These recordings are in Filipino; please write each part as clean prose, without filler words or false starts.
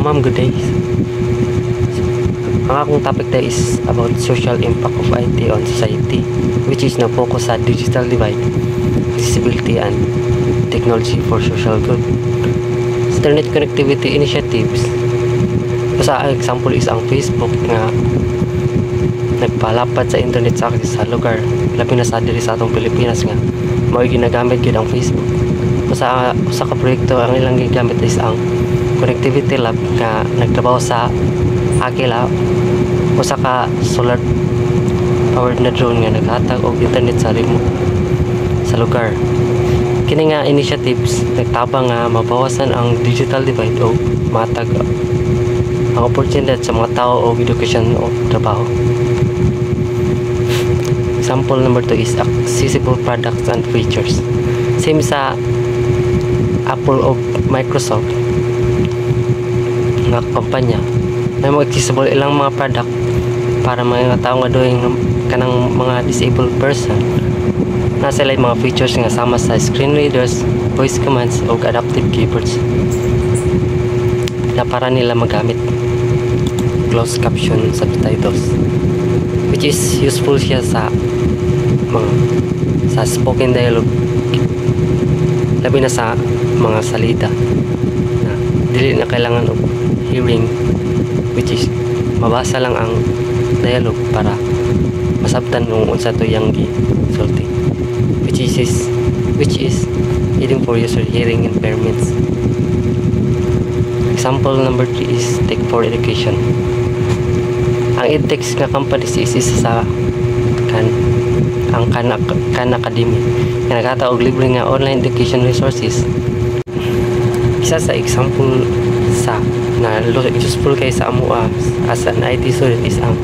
Hello ma'am, good day. Ang akong topic today is about social impact of IT on society, which is na-focus sa digital divide, accessibility, and technology for social good. Internet connectivity initiatives. Sa example is ang Facebook nga nagpalapad sa internet sa access sa lugar, labi na sa diri sa atong Pilipinas nga mao ginagamit gyud ang Facebook. Sa ka proyekto ang ilang gigamit is ang connectivity lab nga nagtrabaho sa Aquila, usa ka solar powered na drone nga naghatag og internet sa remote sa lugar. Kini nga initiatives nagtabang nga mabawasan ang digital divide o matag ang opportunity sa mga tao o education o trabaho. Example number 2 is accessible products and features. Same sa Apple o Microsoft nga kampanya, may mga accessible ilang mga product para mga tao nga doing kanang mga disabled person. Nasa sila mga features nga sama sa screen readers, voice commands o adaptive keyboards na para nila magamit closed caption subtitles, which is useful siya sa mga sa spoken dialogue, labi na sa mga salida na dili na kailangan og hearing, which is mabasa lang ang dialogue para masabtan kung unsa to yang gisulti, which is leading for user hearing impairments. Example number 3 is Tech for Education. Ang edtech nga companies is isa sa ang Khan Academy nga naghatag og libre nga online education resources. Isa sa example sa na useful kay sa amo as an IT student is ang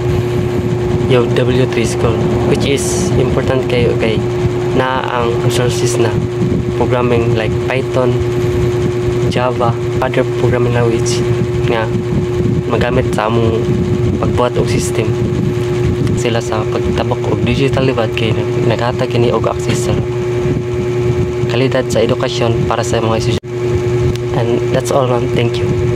W3 School, which is important kayo kay na ang resources na programming like Python, Java, other programming language nga magamit sa among pagbuhat og system sila sa pagtabok og digital divide kay naghatag kini og access sa kalidad sa edukasyon para sa mga estudyante. And that's all, ma'am. Thank you.